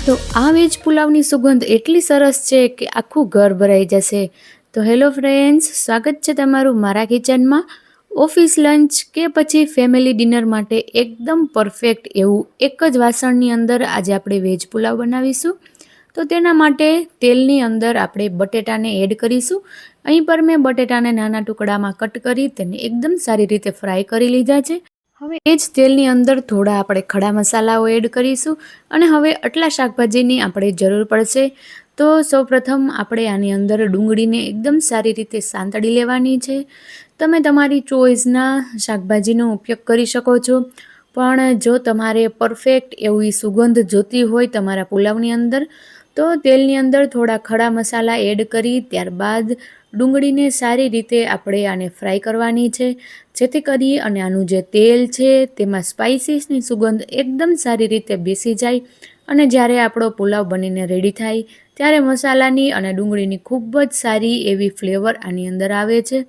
તો આ વેજ પુલાવની સુગંધ એટલી સરસ છે કે આખું ઘર ભરાઈ જશે. તો હેલો ફ્રેન્ડ્સ, સ્વાગત છે તમારું મારા કિચનમાં. ઓફિસ લંચ કે પછી ફેમિલી ડિનર માટે એકદમ પરફેક્ટ એવું એક જ વાસણની અંદર આજે આપણે વેજ પુલાવ બનાવીશું. તો તેના માટે તેલની અંદર આપણે બટેટાને એડ કરીશું. અહીં પર મેં બટેટાને નાના ટુકડામાં કટ કરી તેને એકદમ સારી રીતે ફ્રાય કરી લીધા છે. હવે એ જ તેલની અંદર થોડા આપણે ખડા મસાલાઓ એડ કરીશું અને હવે આટલા શાકભાજીની આપણે જરૂર પડશે. તો સૌપ્રથમ આપણે આની અંદર ડુંગળીને એકદમ સારી રીતે સાંતળી લેવાની છે. તમે તમારી ચોઈસના શાકભાજીનો ઉપયોગ કરી શકો છો, પણ જો તમારે પરફેક્ટ એવી સુગંધ જોતી હોય તમારા પુલાવની અંદર તો તેલની અંદર થોડા ખડા મસાલા એડ કરી ત્યારબાદ ડુંગળીને સારી રીતે આપણે આને ફ્રાય કરવાની છે, જેથી કરી અને આનું જે તેલ છે તેમાં સ્પાઇસીસની સુગંધ એકદમ સારી રીતે બેસી જાય અને જ્યારે આપણો પુલાવ બનીને રેડી થાય ત્યારે મસાલાની અને ડુંગળીની ખૂબ જ સારી એવી ફ્લેવર આની અંદર આવે છે.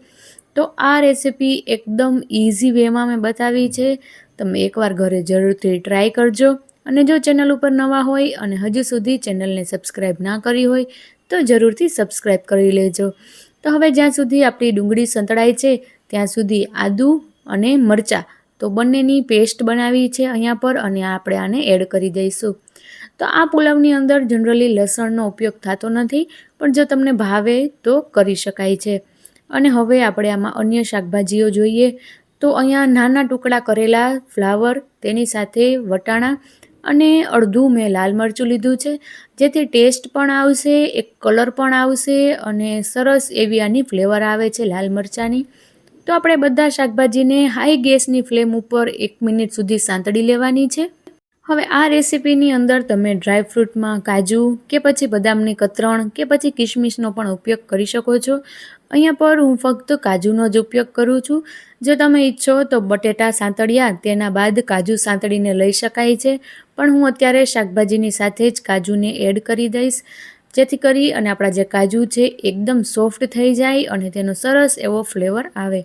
તો આ રેસીપી એકદમ ઇઝી વેમાં મેં બતાવી છે. તમે એકવાર ઘરે જરૂરથી ટ્રાય કરજો અને જો ચેનલ ઉપર નવા હોય અને હજુ સુધી ચેનલને સબસ્ક્રાઈબ ના કરી હોય તો જરૂરથી સબસ્ક્રાઈબ કરી લેજો. તો હવે જ્યાં સુધી આપણી ડુંગળી સંતળાય છે ત્યાં સુધી આદું અને મરચાં તો બંનેની પેસ્ટ બનાવી છે અહીંયા પર અને આપણે આને એડ કરી દઈશું. તો આ પુલાવની અંદર જનરલી લસણનો ઉપયોગ થતો નથી, પણ જો તમને ભાવે તો કરી શકાય છે. અને હવે આપણે આમાં અન્ય શાકભાજીઓ જોઈએ તો અહીંયા નાના ટુકડા કરેલા ફ્લાવર, તેની સાથે વટાણા અને અડધું મેં લાલ મરચું લીધું છે, જેથી ટેસ્ટ પણ આવશે, એક કલર પણ આવશે અને સરસ એવી આની ફ્લેવર આવે છે લાલ મરચાંની. તો આપણે બધા શાકભાજીને હાઈ ગેસની ફ્લેમ ઉપર 1 મિનિટ સુધી સાંતળી લેવાની છે. હવે આ રેસીપીની અંદર તમે ડ્રાયફ્રૂટમાં કાજુ કે પછી બદામની કતરણ કે પછી કિશમિશનો પણ ઉપયોગ કરી શકો છો. અહીંયા પર હું ફક્ત કાજુનો જ ઉપયોગ કરું છું. જો તમે ઈચ્છો તો બટેટા સાંતળ્યા તેના બાદ કાજુ સાંતળીને લઈ શકાય છે, પણ હું અત્યારે શાકભાજીની સાથે જ કાજુને એડ કરી દઈશ, જેથી કરી અને આપણા જે કાજુ છે એકદમ સોફ્ટ થઈ જાય અને તેનો સરસ એવો ફ્લેવર આવે.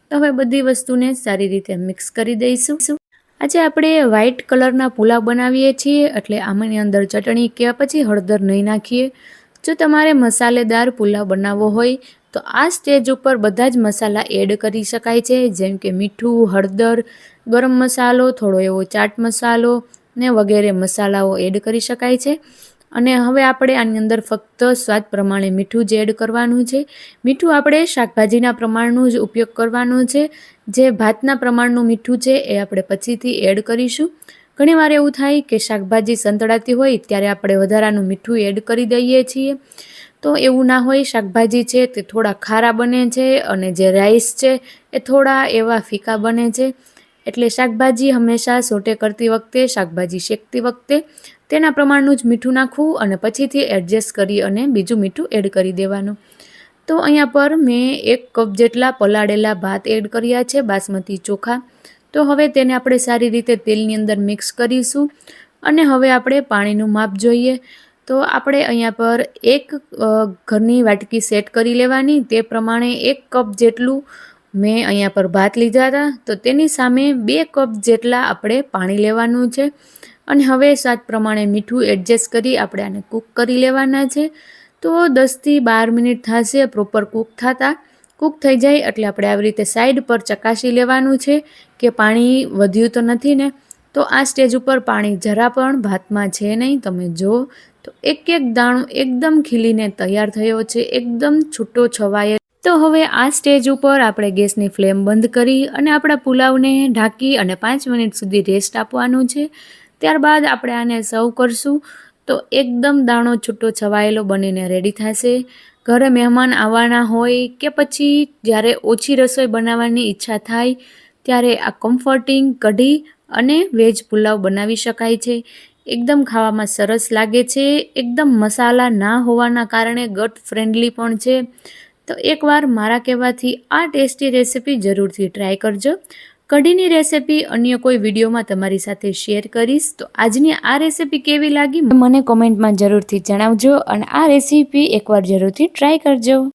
તો હવે બધી વસ્તુને સારી રીતે મિક્સ કરી દઈશું. આજે આપણે વ્હાઈટ કલરના પુલાવ બનાવીએ છીએ એટલે આમાંની અંદર ચટણી કે પછી હળદર નહીં નાખીએ. જો તમારે મસાલેદાર પુલાવ બનાવવો હોય તો આ સ્ટેજ ઉપર બધા જ મસાલા એડ કરી શકાય છે, જેમ કે મીઠું, હળદર, ગરમ મસાલો, થોડો એવો ચાટ મસાલો ને વગેરે મસાલાઓ એડ કરી શકાય છે. અને હવે આપણે આની અંદર ફક્ત સ્વાદ પ્રમાણે મીઠું જ એડ કરવાનું છે. મીઠું આપણે શાકભાજીના પ્રમાણનું જ ઉપયોગ કરવાનું છે. જે ભાતના પ્રમાણનું મીઠું છે એ આપણે પછીથી એડ કરીશું. ઘણીવાર એવું થાય કે શાકભાજી સંતળાતી હોય ત્યારે આપણે વધારાનું મીઠું એડ કરી દઈએ છીએ, તો એવું ના હોય. શાકભાજી છે તે થોડા ખારા બને છે અને જે રાઈસ છે એ થોડા એવા ફીકા બને છે. એટલે શાકભાજી હંમેશા સોટે કરતી વખતે, શાકભાજી શેકતી વખતે તેના પ્રમાણનું જ મીઠું નાખવું અને પછીથી એડજસ્ટ કરી અને બીજું મીઠું એડ કરી દેવાનું. તો અહીંયા પર મેં 1 કપ જેટલા પલાળેલા ભાત એડ કર્યા છે, બાસમતી ચોખા. તો હવે તેને આપણે સારી રીતે તેલની અંદર મિક્સ કરીશું અને હવે આપણે પાણીનું માપ જોઈએ. તો આપણે અહીંયા પર 1 ઘરની વાટકી સેટ કરી લેવાની, તે પ્રમાણે 1 કપ જેટલું મેં અહીંયા પર ભાત લીધા હતા, તો તેની સામે 2 કપ જેટલા આપણે પાણી લેવાનું છે. અને હવે સ્વાદ પ્રમાણે મીઠું એડજસ્ટ કરી આપણે આને કૂક કરી લેવાના છે. તો 10થી 12 મિનિટ થશે પ્રોપર કૂક થતાં. કૂક થઈ જાય એટલે આપણે આવી રીતે સાઈડ પર ચકાસી લેવાનું છે કે પાણી વધ્યું તો નથી ને. તો આ સ્ટેજ ઉપર પાણી જરા પણ ભાતમાં છે નહીં. તમે જુઓ તો એક દાણો એકદમ ખીલીને તૈયાર થયો છે, એકદમ છૂટો છવાયેલો. તો હવે આ સ્ટેજ ઉપર આપણે ગેસની ફ્લેમ બંધ કરી અને આપણા પુલાવને ઢાંકી અને 5 મિનિટ સુધી રેસ્ટ આપવાનું છે. ત્યારબાદ આપણે આને સર્વ કરશું તો એકદમ દાણો છૂટો છવાયેલો બનીને રેડી થશે. ઘરે મહેમાન આવવાના હોય કે પછી જ્યારે ઓછી રસોઈ બનાવવાની ઈચ્છા થાય ત્યારે આ કમ્ફર્ટિંગ કઢી અને વેજ પુલાવ બનાવી શકાય છે. એકદમ ખાવામાં સરસ લાગે છે, એકદમ મસાલા ના હોવાના કારણે ગટ ફ્રેન્ડલી પણ છે. તો એકવાર મારા કહેવાથી આ ટેસ્ટી રેસીપી જરૂરથી ટ્રાય કરજો. કઢીની રેસીપી અન્ય કોઈ વિડીયોમાં તમારી સાથે શેર કરીશ. તો આજની આ રેસીપી કેવી લાગી મને કોમેન્ટમાં જરૂરથી જણાવજો અને આ રેસીપી એકવાર જરૂરથી ટ્રાય કરજો.